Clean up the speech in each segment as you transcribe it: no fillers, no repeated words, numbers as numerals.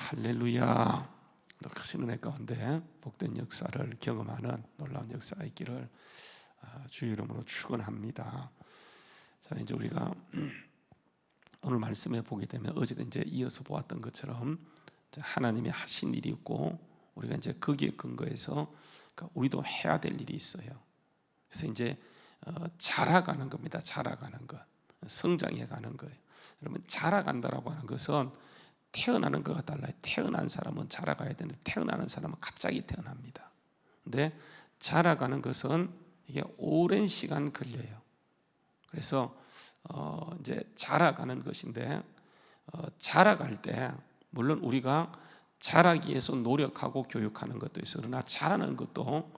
할렐루야. 크신 은혜 가운데 복된 역사를 경험하는 놀라운 역사가 있기를 주의 이름으로 축원합니다. 자, 이제 우리가 오늘 말씀에 보게 되면 어제도 이제 이어서 보았던 것처럼 하나님이 하신 일이 있고 우리가 이제 거기에 근거해서 우리도 해야 될 일이 있어요. 그래서 이제 자라가는 겁니다. 자라가는 것, 성장해 가는 거예요. 여러분, 자라간다라고 하는 것은 태어나는 것과 달라요. 태어난 사람은 자라가야 되는데 태어나는 사람은 갑자기 태어납니다. 근데 자라가는 것은 이게 오랜 시간 걸려요. 그래서 이제 자라가는 것인데 자라갈 때 물론 우리가 자라기 위해서 노력하고 교육하는 것도 있어요. 그러나 자라는 것도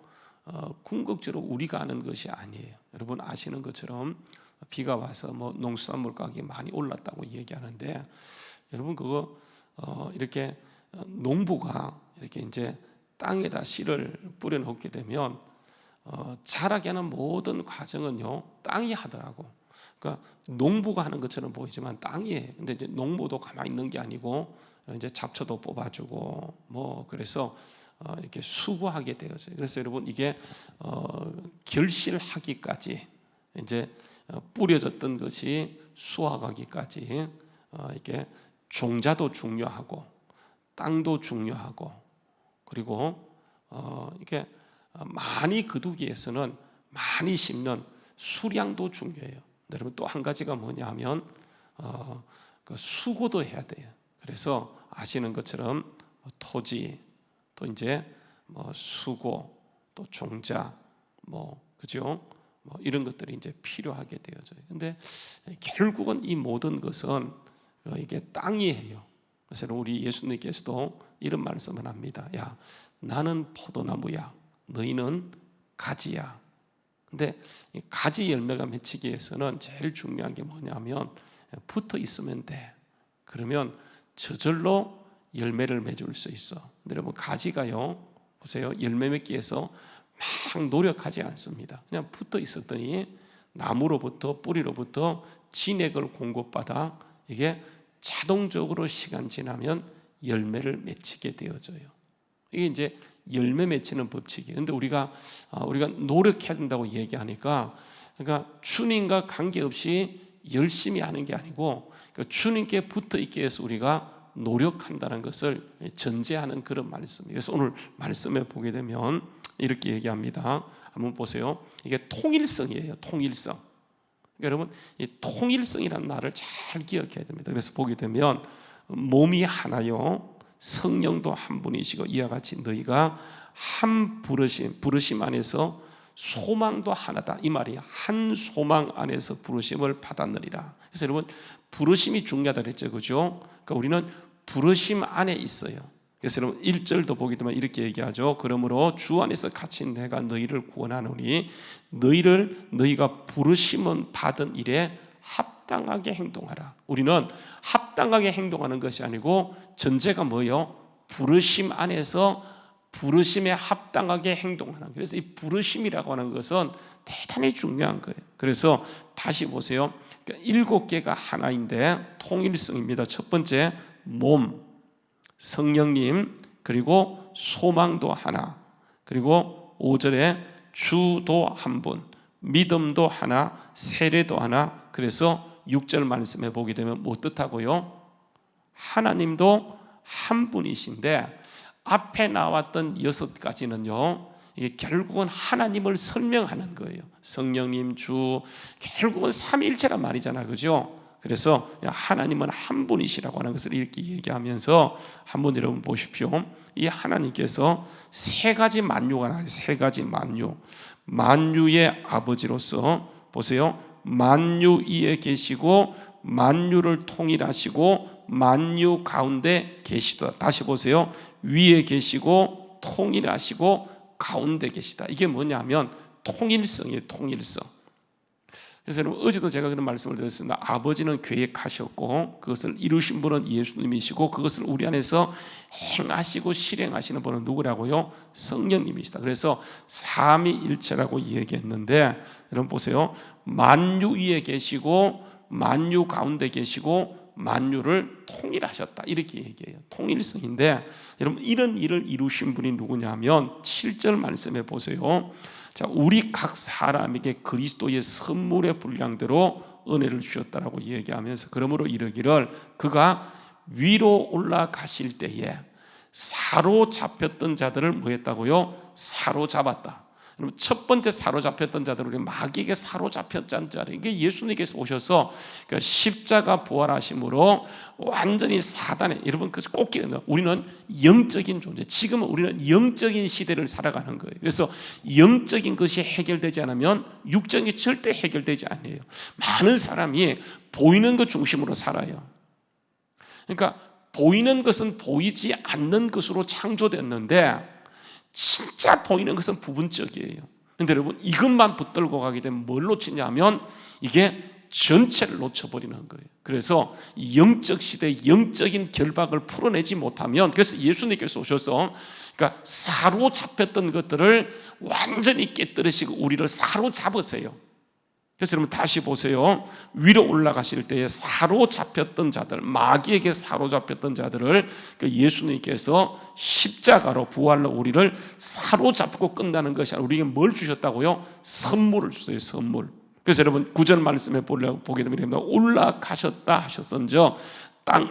궁극적으로 우리가 하는 것이 아니에요. 여러분 아시는 것처럼 비가 와서 뭐 농수산물 가격이 많이 올랐다고 얘기하는데 여러분 그거 이렇게 농부가 이렇게 이제 땅에다 씨를 뿌려 놓게 되면 자라게 하는 모든 과정은요 땅이 하더라고. 그러니까 농부가 하는 것처럼 보이지만 땅이 해. 근데 이제 농부도 가만히 있는 게 아니고 이제 잡초도 뽑아주고 뭐 그래서 이렇게 수고하게 되었어요. 그래서 여러분 이게 결실하기까지 이제 뿌려졌던 것이 수확하기까지 이게 종자도 중요하고 땅도 중요하고 그리고 이렇게 많이 거두기 위해서는 많이 심는 수량도 중요해요. 여러분 또 한 가지가 뭐냐면 그 수고도 해야 돼요. 그래서 아시는 것처럼 토지 또 이제 뭐 수고 또 종자 뭐 그죠? 뭐 이런 것들이 이제 필요하게 되어져요. 근데 결국은 이 모든 것은 이게 땅이에요. 그래서 우리 예수님께서도 이런 말씀을 합니다. 야, 나는 포도나무야, 너희는 가지야. 근데 이 가지 열매가 맺히기 위해서는 제일 중요한 게 뭐냐면 붙어 있으면 돼. 그러면 저절로 열매를 맺을 수 있어. 근데 여러분 가지가요, 보세요, 열매 맺기 위해서 막 노력하지 않습니다. 그냥 붙어 있었더니 나무로부터 뿌리로부터 진액을 공급받아 이게 자동적으로 시간 지나면 열매를 맺히게 되어져요. 이게 이제 열매 맺히는 법칙이에요. 근데 우리가 노력해야 된다고 얘기하니까 그러니까 주님과 관계없이 열심히 하는 게 아니고 그러니까 주님께 붙어 있기 위해서 우리가 노력한다는 것을 전제하는 그런 말씀이에요. 그래서 오늘 말씀에 보게 되면 이렇게 얘기합니다. 한번 보세요. 이게 통일성이에요. 통일성. 그러니까 여러분 이 통일성이라는 말을 잘 기억해야 됩니다. 그래서 보게 되면 몸이 하나요 성령도 한 분이시고 이와 같이 너희가 한 부르심 안에서 소망도 하나다. 이 말이 한 소망 안에서 부르심을 받았느니라. 그래서 여러분 부르심이 중요하다 그랬죠. 그죠? 그러니까 우리는 부르심 안에 있어요. 그래서 여러분 1절도 보게 되면 이렇게 얘기하죠. 그러므로 주 안에서 갇힌 내가 너희를 구원하노니 너희가 부르심은 받은 일에 합당하게 행동하라. 우리는 합당하게 행동하는 것이 아니고 전제가 뭐예요? 부르심 안에서 부르심에 합당하게 행동하는. 그래서 이 부르심이라고 하는 것은 대단히 중요한 거예요. 그래서 다시 보세요. 7개가 하나인데 통일성입니다. 첫 번째 몸, 성령님, 그리고 소망도 하나, 그리고 5절에 주도 한 분, 믿음도 하나, 세례도 하나. 그래서 6절 말씀에 보게 되면 뭐 뜻하고요? 하나님도 한 분이신데 앞에 나왔던 6가지는요 이게 결국은 하나님을 설명하는 거예요. 성령님, 주, 결국은 삼위일체란 말이잖아, 그죠? 그래서 하나님은 한 분이시라고 하는 것을 이렇게 얘기하면서 한번 여러분 보십시오. 이 하나님께서 3가지 만유가 나와요. 3가지 만유. 만유의 아버지로서 보세요. 만유 위에 계시고 만유를 통일하시고 만유 가운데 계시다. 다시 보세요. 위에 계시고 통일하시고 가운데 계시다. 이게 뭐냐면 통일성이에요. 통일성. 그래서 여러분 어제도 제가 그런 말씀을 드렸습니다. 아버지는 계획하셨고 그것을 이루신 분은 예수님이시고 그것을 우리 안에서 행하시고 실행하시는 분은 누구라고요? 성령님이시다. 그래서 삼위일체라고 얘기했는데 여러분 보세요. 만유 위에 계시고 만유 가운데 계시고 만유를 통일하셨다 이렇게 얘기해요. 통일성인데 여러분 이런 일을 이루신 분이 누구냐면 7절 말씀해 보세요. 자, 우리 각 사람에게 그리스도의 선물의 분량대로 은혜를 주셨다라고 얘기하면서 그러므로 이르기를 그가 위로 올라가실 때에 사로잡혔던 자들을 뭐 했다고요? 사로잡았다. 그럼 첫 번째 사로잡혔던 자들을 마귀에게 사로잡혔던 자들, 이게 예수님께서 오셔서 그러니까 십자가 부활하심으로 완전히 사단에, 여러분 그래서 꼭 기억해요. 우리는 영적인 존재, 지금은 우리는 영적인 시대를 살아가는 거예요. 그래서 영적인 것이 해결되지 않으면 육적인 절대 해결되지 않아요. 많은 사람이 보이는 것 중심으로 살아요. 그러니까 보이는 것은 보이지 않는 것으로 창조됐는데 진짜 보이는 것은 부분적이에요. 그런데 여러분 이것만 붙들고 가게 되면 뭘 놓치냐면 이게 전체를 놓쳐버리는 거예요. 그래서 영적 시대의 영적인 결박을 풀어내지 못하면, 그래서 예수님께서 오셔서 그러니까 사로잡혔던 것들을 완전히 깨뜨리시고 우리를 사로잡으세요. 그래서 여러분 다시 보세요. 위로 올라가실 때에 사로잡혔던 자들, 마귀에게 사로잡혔던 자들을 예수님께서 십자가로 부활로 우리를 사로잡고 끝나는 것이 아니라 우리에게 뭘 주셨다고요? 선물을 주세요. 선물. 그래서 여러분 9절 말씀에 보게 되면 올라가셨다 하셨은저 땅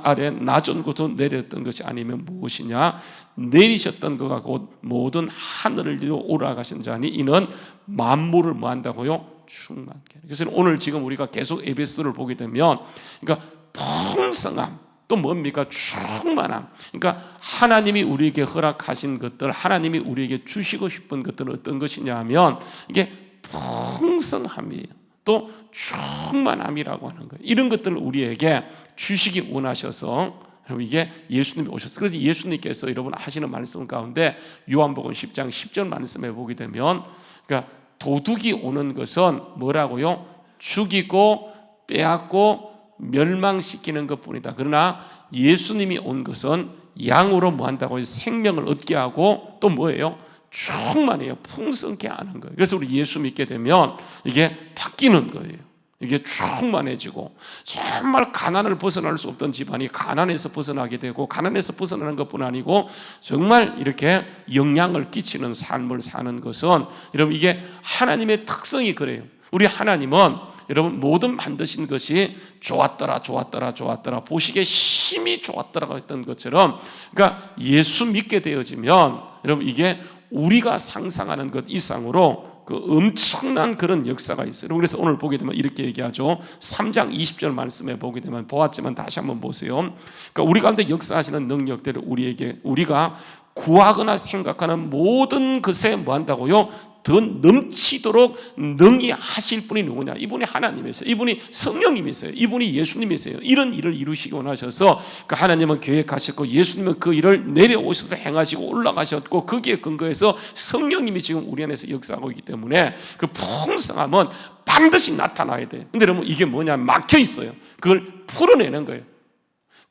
아래 낮은 곳으로 내렸던 것이 아니면 무엇이냐? 내리셨던 것과 곧 모든 하늘을 이루어 올라가신 자니 이는 만물을 뭐 한다고요? 충만케. 그래서 오늘 지금 우리가 계속 에베소를 보게 되면 그러니까 풍성함, 또 뭡니까? 충만함. 그러니까 하나님이 우리에게 허락하신 것들, 하나님이 우리에게 주시고 싶은 것들은 어떤 것이냐 하면 이게 풍성함이에요. 또 충만함이라고 하는 거예요. 이런 것들을 우리에게 주시기 원하셔서 이게 예수님이 오셨어요. 그래서 예수님께서 여러분 하시는 말씀 가운데 요한복음 10장 10절 말씀에 보게 되면 그러니까 도둑이 오는 것은 뭐라고요? 죽이고 빼앗고 멸망시키는 것뿐이다. 그러나 예수님이 온 것은 양으로 뭐 한다고요? 생명을 얻게 하고 또 뭐예요? 충만해요. 풍성케 하는 거예요. 그래서 우리 예수 믿게 되면 이게 바뀌는 거예요. 이게 충만해지고 정말 가난을 벗어날 수 없던 집안이 가난에서 벗어나게 되고 가난에서 벗어나는 것뿐 아니고 정말 이렇게 영향을 끼치는 삶을 사는 것은 여러분 이게 하나님의 특성이 그래요. 우리 하나님은 여러분 모든 만드신 것이 좋았더라 보시기에 심히 좋았더라고 했던 것처럼 그러니까 예수 믿게 되어지면 여러분 이게 우리가 상상하는 것 이상으로 그 엄청난 그런 역사가 있어요. 그래서 오늘 보게 되면 이렇게 얘기하죠. 3장 20절 말씀에 보게 되면 보았지만 다시 한번 보세요. 그러니까 우리 가운데 역사하시는 능력들을 우리가 구하거나 생각하는 모든 것에 뭐 한다고요? 더 넘치도록 능히 하실 분이 누구냐? 이분이 하나님이세요. 이분이 성령님이세요. 이분이 예수님이세요. 이런 일을 이루시기 원하셔서 그 하나님은 계획하셨고 예수님은 그 일을 내려오셔서 행하시고 올라가셨고 거기에 근거해서 성령님이 지금 우리 안에서 역사하고 있기 때문에 그 풍성함은 반드시 나타나야 돼요. 근데 여러분 이게 뭐냐면 막혀 있어요. 그걸 풀어내는 거예요.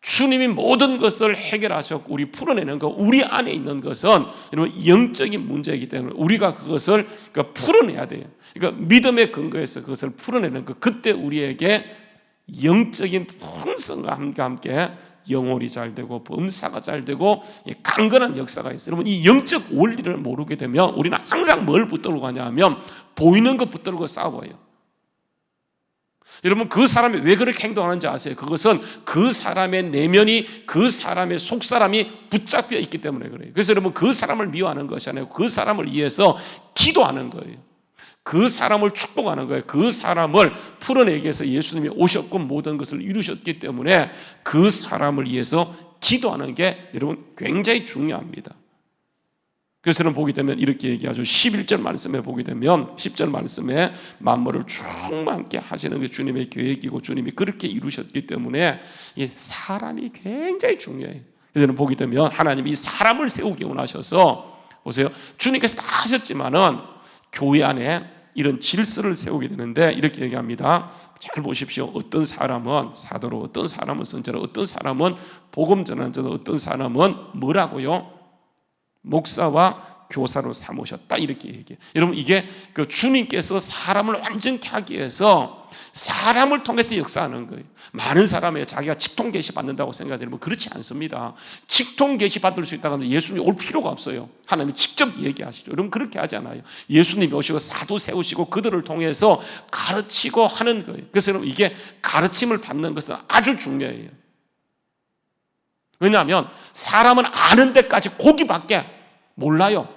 주님이 모든 것을 해결하셨고 우리 풀어내는 것, 우리 안에 있는 것은 여러분 영적인 문제이기 때문에 우리가 그것을 풀어내야 돼요. 그러니까 믿음의 근거에서 그것을 풀어내는 것, 그때 우리에게 영적인 풍성함과 함께 영혼이 잘 되고 범사가 잘 되고 강건한 역사가 있어요. 여러분 이 영적 원리를 모르게 되면 우리는 항상 뭘 붙들고 가냐 하면 보이는 것 붙들고 싸워요. 여러분 그 사람이 왜 그렇게 행동하는지 아세요? 그것은 그 사람의 내면이 그 사람의 속사람이 붙잡혀 있기 때문에 그래요. 그래서 여러분 그 사람을 미워하는 것이 아니고 그 사람을 위해서 기도하는 거예요. 그 사람을 축복하는 거예요. 그 사람을 풀어내기 위해서 예수님이 오셨고 모든 것을 이루셨기 때문에 그 사람을 위해서 기도하는 게 여러분 굉장히 중요합니다. 그래서 보게 되면 이렇게 얘기하죠. 11절 말씀에 보게 되면 10절 말씀에 만물을 충만케 하시는 게 주님의 계획이고 주님이 그렇게 이루셨기 때문에 이 사람이 굉장히 중요해요. 그래서 보게 되면 하나님이 사람을 세우기 원하셔서 보세요. 주님께서 다 하셨지만은 교회 안에 이런 질서를 세우게 되는데 이렇게 얘기합니다. 잘 보십시오. 어떤 사람은 사도로, 어떤 사람은 선지자로, 어떤 사람은 복음 전환자로, 어떤 사람은 뭐라고요? 목사와 교사로 삼으셨다 이렇게 얘기해요. 여러분 이게 그 주님께서 사람을 완전케 하기 위해서 사람을 통해서 역사하는 거예요. 많은 사람이 자기가 직통 계시 받는다고 생각하면 그렇지 않습니다. 직통 계시 받을 수 있다고 하면 예수님이 올 필요가 없어요. 하나님이 직접 얘기하시죠. 여러분 그렇게 하지 않아요. 예수님이 오시고 사도 세우시고 그들을 통해서 가르치고 하는 거예요. 그래서 여러분 이게 가르침을 받는 것은 아주 중요해요. 왜냐하면 사람은 아는 데까지 고기밖에 몰라요.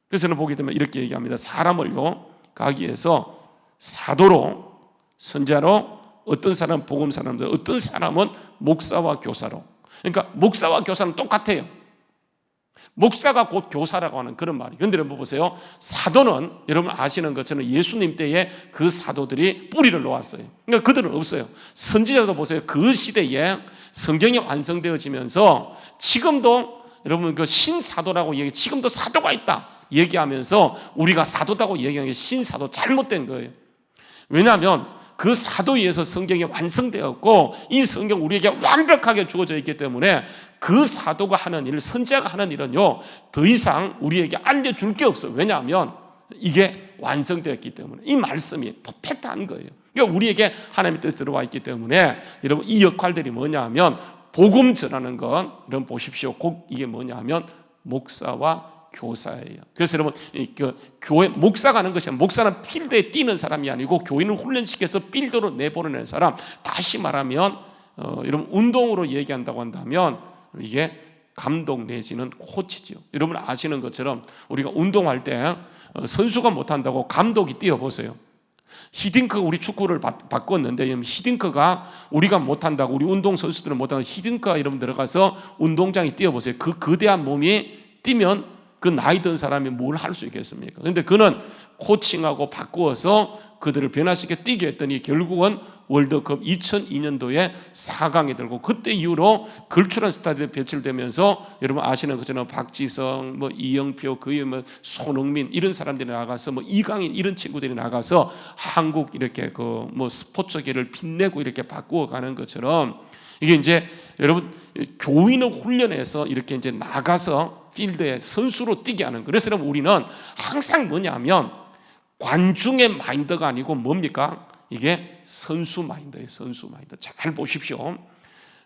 그래서 저는 보게 되면 이렇게 얘기합니다. 사람을요 가기 위해서 사도로, 선자로, 어떤 사람은 복음 사람들, 어떤 사람은 목사와 교사로. 그러니까 목사와 교사는 똑같아요. 목사가 곧 교사라고 하는 그런 말이에요. 그런데 여러분 보세요. 사도는 여러분 아시는 것처럼 예수님 때에 그 사도들이 뿌리를 놓았어요. 그러니까 그들은 없어요. 선지자도 보세요. 그 시대에 성경이 완성되어지면서 지금도 여러분 그 신사도라고 얘기, 지금도 사도가 있다 얘기하면서 우리가 사도다고 얘기하는 게 신사도 잘못된 거예요. 왜냐하면 그 사도에 의해서 성경이 완성되었고 이 성경 우리에게 완벽하게 주어져 있기 때문에 그 사도가 하는 일, 선지자가 하는 일은요 더 이상 우리에게 알려줄 게 없어요. 왜냐하면 이게 완성되었기 때문에 이 말씀이 퍼펙트한 거예요. 그러니까 우리에게 하나님의 뜻이 들어와 있기 때문에 여러분 이 역할들이 뭐냐 하면 복음 전하는 건 여러분 보십시오. 곧 이게 뭐냐 하면 목사와 교사예요. 그래서 여러분 교회 목사가 하는 것이 목사는 필드에 뛰는 사람이 아니고 교인을 훈련시켜서 필드로 내보내는 사람. 다시 말하면 여러분 운동으로 얘기한다고 한다면 이게 감독 내지는 코치죠. 여러분 아시는 것처럼 우리가 운동할 때 선수가 못한다고 감독이 뛰어보세요. 히딩크가 우리 축구를 바꿨는데 히딩크가 우리가 못한다고 우리 운동 선수들은 못한다고 히딩크가 여러분 들어가서 운동장에 뛰어보세요. 그 거대한 몸이 뛰면 그 나이 든 사람이 뭘 할 수 있겠습니까? 그런데 그는 코칭하고 바꾸어서 그들을 변화시켜 뛰게 했더니 결국은 월드컵 2002년도에 4강에 들고 그때 이후로 걸출한 스타들이 배출되면서 여러분 아시는 것처럼 박지성, 뭐 이영표, 그의 뭐 손흥민 이런 사람들이 나가서 뭐 이강인 이런 친구들이 나가서 한국 이렇게 그 뭐 스포츠계를 빛내고 이렇게 바꾸어 가는 것처럼 이게 이제 여러분 교인을 훈련해서 이렇게 이제 나가서 필드에 선수로 뛰게 하는 거예요. 그래서 여러분 우리는 항상 뭐냐면 관중의 마인드가 아니고 뭡니까? 이게 선수 마인드예요. 선수 마인드. 잘 보십시오.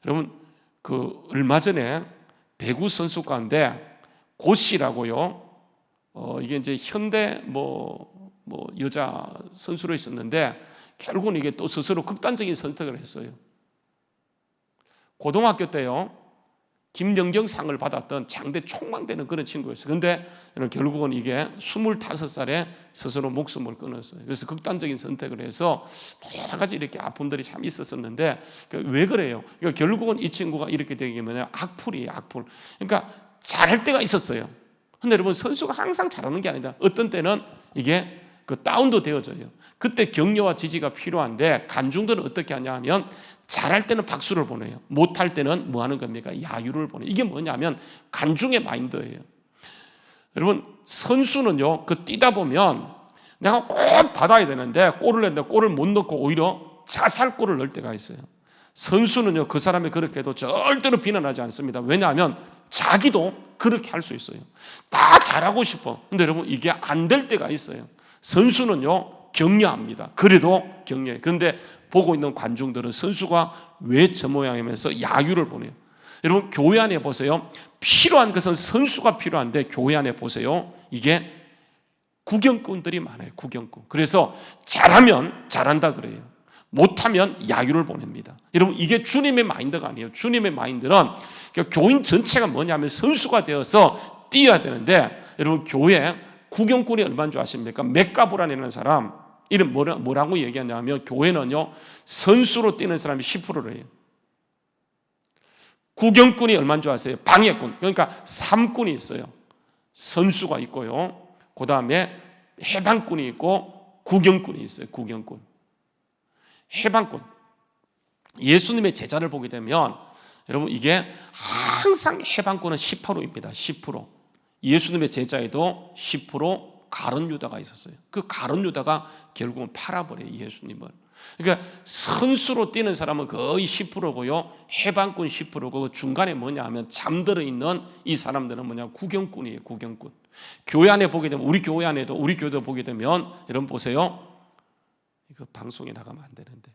여러분 그 얼마 전에 배구 선수 가운데 고씨라고요. 이게 이제 현대 뭐 여자 선수로 있었는데 결국은 이게 또 스스로 극단적인 선택을 했어요. 고등학교 때요. 김연경상을 받았던 장대 촉망되는 그런 친구였어요. 그런데 결국은 이게 25살에 스스로 목숨을 끊었어요. 그래서 극단적인 선택을 해서 여러 가지 이렇게 아픔들이 참 있었었는데 왜 그래요? 그러니까 결국은 이 친구가 이렇게 되면 악플이에요. 악플. 그러니까 잘할 때가 있었어요. 그런데 여러분 선수가 항상 잘하는 게 아니다. 어떤 때는 이게 그 다운도 되어져요. 그때 격려와 지지가 필요한데 관중들은 어떻게 하냐 하면 잘할 때는 박수를 보내요. 못할 때는 뭐 하는 겁니까? 야유를 보내요. 이게 뭐냐면 관중의 마인드예요. 여러분 선수는요 그 뛰다 보면 내가 꼭 받아야 되는데 골을 냈는데 골을 못 넣고 오히려 자살골을 넣을 때가 있어요. 선수는요 그 사람이 그렇게 해도 절대로 비난하지 않습니다. 왜냐하면 자기도 그렇게 할 수 있어요. 다 잘하고 싶어. 근데 여러분 이게 안 될 때가 있어요. 선수는요 격려합니다. 그래도 격려해요. 그런데 보고 있는 관중들은 선수가 왜 저 모양이면서 야유를 보내요. 여러분 교회 안에 보세요. 필요한 것은 선수가 필요한데 교회 안에 보세요. 이게 구경꾼들이 많아요. 구경꾼. 그래서 잘하면 잘한다 그래요. 못하면 야유를 보냅니다. 여러분 이게 주님의 마인드가 아니에요. 주님의 마인드는 교인 전체가 뭐냐면 선수가 되어서 뛰어야 되는데 여러분 교회 구경꾼이 얼마인 줄 아십니까? 맥가브라는 사람 이름 뭐라고 얘기하냐면 교회는요 선수로 뛰는 사람이 10%래요. 구경꾼이 얼마인 줄 아세요? 방해꾼. 그러니까 3군이 있어요. 선수가 있고요. 그 다음에 해방꾼이 있고 구경꾼이 있어요. 구경꾼. 해방꾼. 예수님의 제자를 보게 되면 여러분 이게 항상 해방꾼은 10%입니다. 10%. 예수님의 제자에도 10% 가룟 유다가 있었어요. 그 가룟 유다가 결국은 팔아버려요. 예수님을. 그러니까 선수로 뛰는 사람은 거의 10%고요. 해방꾼 10%고 중간에 뭐냐 하면 잠들어 있는 이 사람들은 뭐냐 구경꾼이에요. 구경꾼. 교회 안에 보게 되면 우리 교회도 보게 되면 여러분 보세요. 이거 방송에 나가면 안 되는데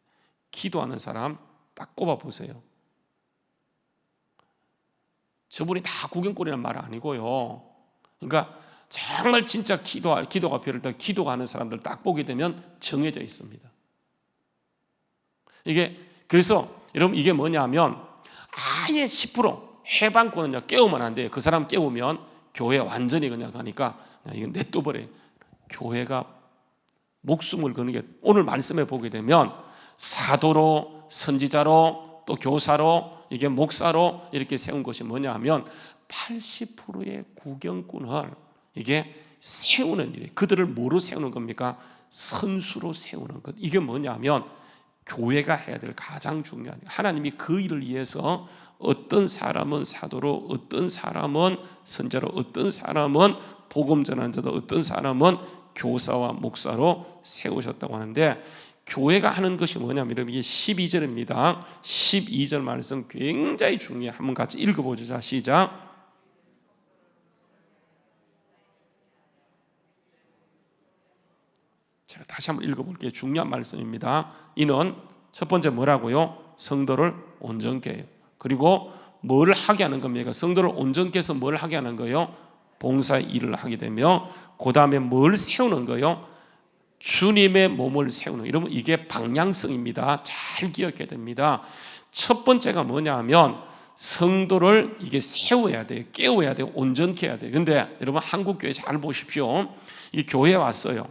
기도하는 사람 딱 꼽아 보세요. 저분이 다 구경꾼이란 말 아니고요. 그러니까 정말 진짜 기도가 필요할 때 기도가 하는 사람들 딱 보게 되면 정해져 있습니다. 이게 그래서 여러분 이게 뭐냐면 아예 10% 해방꾼은요 깨우면 안 돼요. 그 사람 깨우면 교회 완전히 그냥 가니까 이건 냅둬버려요. 교회가 목숨을 거는 게 오늘 말씀에 보게 되면 사도로 선지자로 또 교사로 이게 목사로 이렇게 세운 것이 뭐냐 하면 80%의 구경꾼을 이게 세우는 일이에요. 그들을 뭐로 세우는 겁니까? 선수로 세우는 것. 이게 뭐냐면 교회가 해야 될 가장 중요한 일. 하나님이 그 일을 위해서 어떤 사람은 사도로, 어떤 사람은 선자로, 어떤 사람은 복음 전환자도, 어떤 사람은 교사와 목사로 세우셨다고 하는데 교회가 하는 것이 뭐냐면 이게 12절입니다. 12절 말씀 굉장히 중요해요. 한번 같이 읽어보죠. 자, 시작. 제가 다시 한번 읽어볼게요. 중요한 말씀입니다. 이는 첫 번째 뭐라고요? 성도를 온전케 해요. 그리고 뭘 하게 하는 겁니까? 성도를 온전케 해서 뭘 하게 하는 거예요? 봉사의 일을 하게 되며 그 다음에 뭘 세우는 거예요? 주님의 몸을 세우는 거예요. 여러분 이게 방향성입니다. 잘 기억해야 됩니다. 첫 번째가 뭐냐 하면 성도를 이게 세워야 돼요. 깨워야 돼요. 온전케 해야 돼요. 그런데 여러분 한국 교회 잘 보십시오. 이 교회에 왔어요.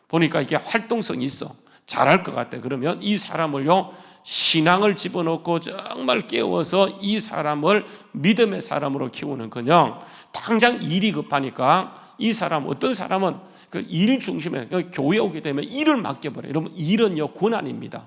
보니까 이게 활동성이 있어. 잘할 것 같아. 그러면 이 사람을요 신앙을 집어넣고 정말 깨워서 이 사람을 믿음의 사람으로 키우는커녕 당장 일이 급하니까 이 사람 어떤 사람은 그 일 중심에 교회 오게 되면 일을 맡겨버려요. 여러분 일은요 권한입니다.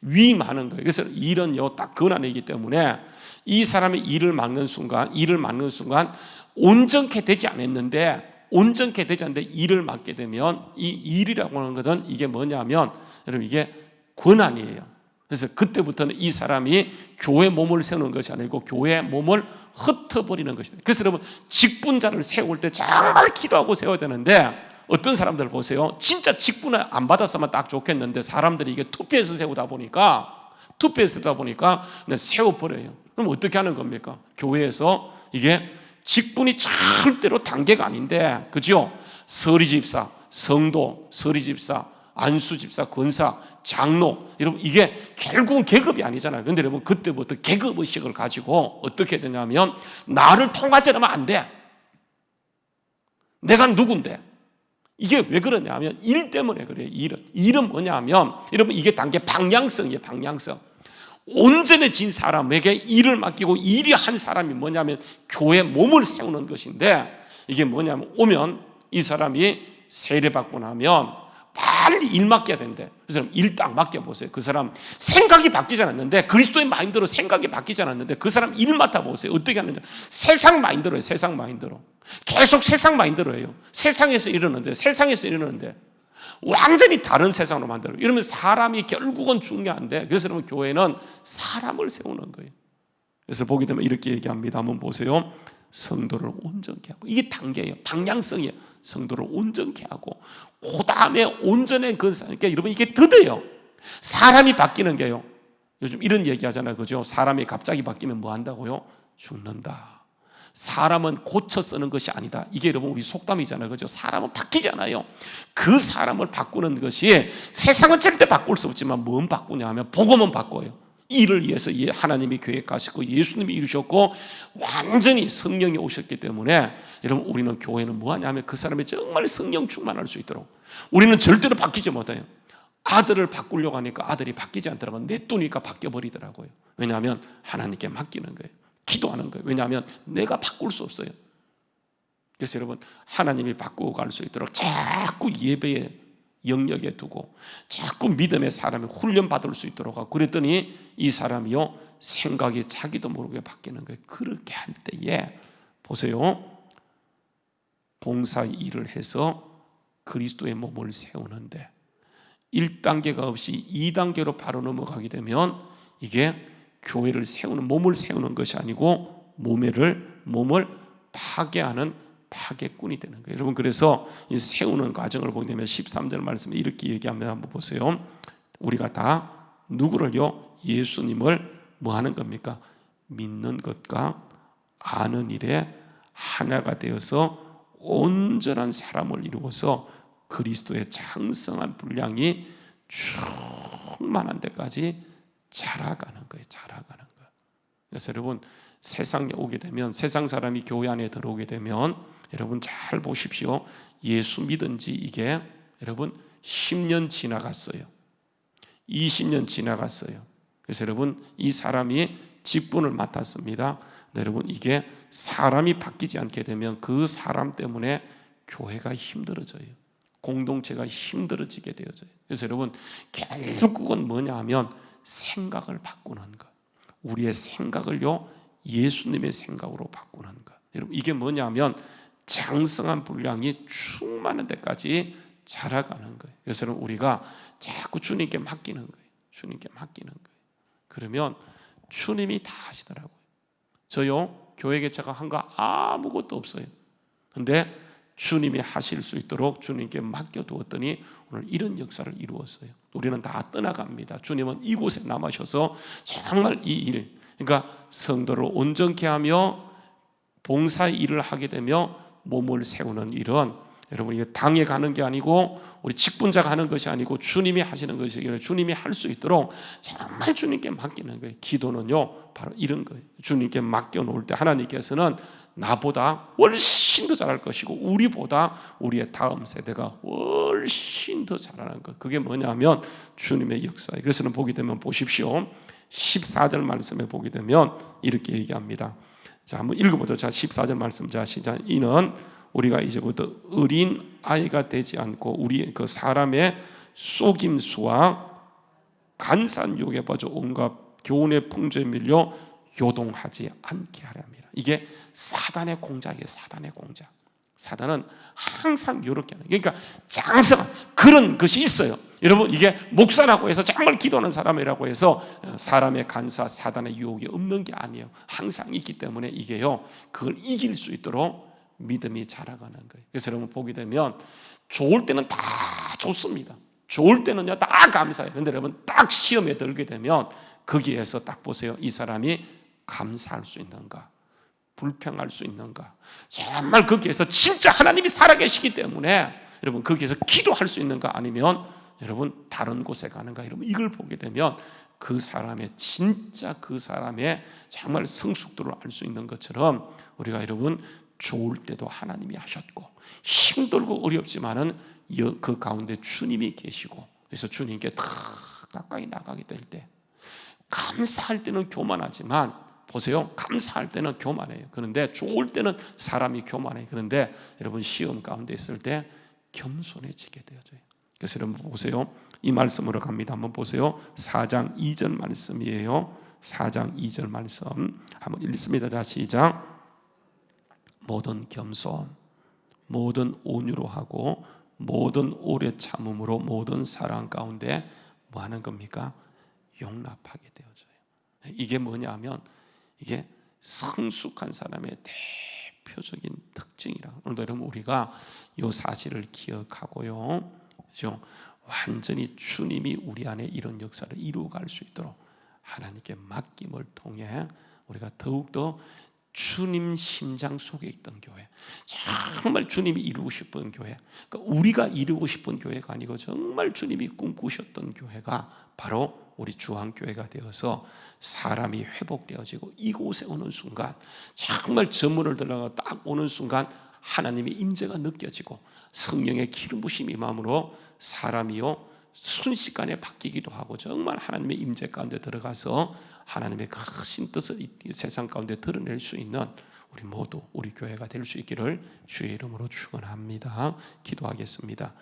위임하는 거예요. 그래서 일은요 딱 권한이기 때문에 이 사람이 일을 맡는 순간 온전케 되지 않았는데 일을 맡게 되면 이 일이라고 하는 것은 이게 뭐냐면 여러분 이게 권한이에요. 그래서 그때부터는 이 사람이 교회 몸을 세우는 것이 아니고 교회 몸을 흩어버리는 것이다. 그래서 여러분 직분자를 세울 때 정말 기도하고 세워야 되는데 어떤 사람들 보세요. 진짜 직분을 안 받았으면 딱 좋겠는데 사람들이 이게 투표해서 세우다 보니까 그냥 세워버려요. 그럼 어떻게 하는 겁니까? 교회에서 이게 직분이 절대로 단계가 아닌데, 그죠? 서리집사, 성도, 서리집사, 안수집사, 권사, 장로, 여러분 이게 결국은 계급이 아니잖아요. 그런데 여러분 그때부터 계급의식을 가지고 어떻게 되냐면 나를 통과하면 안 돼. 내가 누군데? 이게 왜 그러냐면 일 때문에 그래요. 일은 뭐냐면 여러분 이게 단계 방향성이에요. 방향성. 온전해진 사람에게 일을 맡기고 일이 한 사람이 뭐냐면 교회 몸을 세우는 것인데 이게 뭐냐면 오면 이 사람이 세례받고 나면 빨리 일 맡겨야 된대. 그 사람 일 딱 맡겨보세요. 그 사람 생각이 바뀌지 않았는데 그리스도의 마인드로 생각이 바뀌지 않았는데 그 사람 일 맡아보세요. 어떻게 하는지 세상 마인드로요. 세상 마인드로 계속 세상 마인드로 해요. 세상에서 이러는데 완전히 다른 세상으로 만들어요. 이러면 사람이 결국은 중요한데 그래서 여러분 교회는 사람을 세우는 거예요. 그래서 보게 되면 이렇게 얘기합니다. 한번 보세요. 성도를 온전케 하고 이게 단계예요. 방향성이에요. 성도를 온전케 하고 그 다음에 온전한 그러니까 여러분 이게 드디어 사람이 바뀌는 게요. 요즘 이런 얘기 하잖아요. 그죠? 사람이 갑자기 바뀌면 뭐 한다고요? 죽는다. 사람은 고쳐 쓰는 것이 아니다. 이게 여러분 우리 속담이잖아요. 그죠? 사람은 바뀌잖아요. 그 사람을 바꾸는 것이 세상은 절대 바꿀 수 없지만 뭔 바꾸냐 하면 복음은 바꿔요. 이를 위해서 하나님이 계획하시고 예수님이 이루셨고 완전히 성령이 오셨기 때문에 여러분 우리는 교회는 뭐하냐 하면 그 사람이 정말 성령 충만할 수 있도록 우리는 절대로 바뀌지 못해요. 아들을 바꾸려고 하니까 아들이 바뀌지 않더라고요. 냅두니까 바뀌어버리더라고요. 왜냐하면 하나님께 맡기는 거예요. 기도하는 거예요. 왜냐하면 내가 바꿀 수 없어요. 그래서 여러분 하나님이 바꾸고 갈 수 있도록 자꾸 예배에 영역에 두고 자꾸 믿음의 사람이 훈련받을 수 있도록 하고 그랬더니 이 사람이요 생각이 자기도 모르게 바뀌는 거예요. 그렇게 할 때에 보세요. 봉사 일을 해서 그리스도의 몸을 세우는데 1단계가 없이 2단계로 바로 넘어가게 되면 이게 교회를 세우는, 몸을 세우는 것이 아니고 몸을 파괴하는 파괴꾼이 되는 거예요. 여러분, 그래서 이 세우는 과정을 보게 되면 13절 말씀에 이렇게 얘기하면 한번 보세요. 우리가 다 누구를요? 예수님을 뭐 하는 겁니까? 믿는 것과 아는 일에 하나가 되어서 온전한 사람을 이루어서 그리스도의 장성한 분량이 충만한 데까지 자라가는 거예요. 자라가는 거예요. 그래서 여러분, 세상에 오게 되면, 세상 사람이 교회 안에 들어오게 되면 여러분 잘 보십시오. 예수 믿은 지 이게 여러분 10년 지나갔어요. 20년 지나갔어요. 그래서 여러분, 이 사람이 직분을 맡았습니다. 여러분, 이게 사람이 바뀌지 않게 되면 그 사람 때문에 교회가 힘들어져요. 공동체가 힘들어지게 되어져요. 그래서 여러분, 결국은 뭐냐 하면 생각을 바꾸는 것. 우리의 생각을요, 예수님의 생각으로 바꾸는 것. 여러분, 이게 뭐냐 하면 장성한 분량이 충만한 데까지 자라가는 거예요. 그래서 우리가 자꾸 주님께 맡기는 거예요. 주님께 맡기는 거예요. 그러면 주님이 다 하시더라고요. 저요, 교회 개척가 한 거 아무것도 없어요. 근데 주님이 하실 수 있도록 주님께 맡겨두었더니 오늘 이런 역사를 이루었어요. 우리는 다 떠나갑니다. 주님은 이곳에 남으셔서 정말 이 일, 그러니까 성도를 온전케 하며 봉사의 일을 하게 되며 몸을 세우는 일은 여러분, 이게 당에 가는 게 아니고 우리 직분자가 하는 것이 아니고 주님이 하시는 것이기에 주님이 할 수 있도록 정말 주님께 맡기는 거예요. 기도는요, 바로 이런 거예요. 주님께 맡겨놓을 때 하나님께서는 나보다 훨씬 더 잘할 것이고 우리보다 우리의 다음 세대가 훨씬 더 잘하는 것. 그게 뭐냐면 주님의 역사예요. 그래서 보게 되면 보십시오. 14절 말씀에 보게 되면 이렇게 얘기합니다. 자, 한번 읽어보죠. 자, 14절 말씀. 자, 시작. 이는 우리가 이제부터 어린 아이가 되지 않고 우리 그 사람의 속임수와 간산 유혹에 빠져 온갖 교훈의 풍조에 밀려 요동하지 않게 하랍니다. 이게 사단의 공작이에요. 사단의 공작. 사단은 항상 이렇게 하는, 그러니까 장성한 그런 것이 있어요. 여러분, 이게 목사라고 해서 정말 기도하는 사람이라고 해서 사람의 간사, 사단의 유혹이 없는 게 아니에요. 항상 있기 때문에 이게요, 그걸 이길 수 있도록 믿음이 자라가는 거예요. 그래서 여러분 보게 되면 좋을 때는 다 좋습니다. 좋을 때는요 다 감사해요. 그런데 여러분 딱 시험에 들게 되면 거기에서 딱 보세요. 이 사람이 감사할 수 있는가, 불평할 수 있는가, 정말 거기에서 진짜 하나님이 살아계시기 때문에 여러분 거기에서 기도할 수 있는가, 아니면 여러분 다른 곳에 가는가, 여러분 이걸 보게 되면 그 사람의 진짜 그 사람의 정말 성숙도를 알 수 있는 것처럼 우리가 여러분 좋을 때도 하나님이 하셨고 힘들고 어렵지만은 그 가운데 주님이 계시고, 그래서 주님께 더 가까이 나가게 될 때 감사할 때는 교만하지만 보세요, 감사할 때는 교만해요. 그런데 좋을 때는 사람이 교만해요. 그런데 여러분 시험 가운데 있을 때 겸손해지게 되어져요. 그래서 여러분 보세요, 이 말씀으로 갑니다. 한번 보세요. 4장 2절 말씀이에요. 4장 2절 말씀 한번 읽습니다. 자, 시작. 모든 겸손, 모든 온유로 하고 모든 오래 참음으로 모든 사랑 가운데 뭐 하는 겁니까? 용납하게 되어져요. 이게 뭐냐면 이게 성숙한 사람의 대표적인 특징이라. 오늘도 여러분 우리가 이 사실을 기억하고요, 그렇죠? 완전히 주님이 우리 안에 이런 역사를 이루어갈 수 있도록 하나님께 맡김을 통해 우리가 더욱더 주님 심장 속에 있던 교회, 정말 주님이 이루고 싶은 교회, 그러니까 우리가 이루고 싶은 교회가 아니고 정말 주님이 꿈꾸셨던 교회가 바로 우리 주한교회가 되어서 사람이 회복되어지고 이곳에 오는 순간 정말 전문을 들어가 딱 오는 순간 하나님의 임재가 느껴지고 성령의 기름 부심이 임함으로 사람이요 순식간에 바뀌기도 하고 정말 하나님의 임재 가운데 들어가서 하나님의 크신 뜻을 이 세상 가운데 드러낼 수 있는 우리 모두 우리 교회가 될 수 있기를 주의 이름으로 축원합니다. 기도하겠습니다.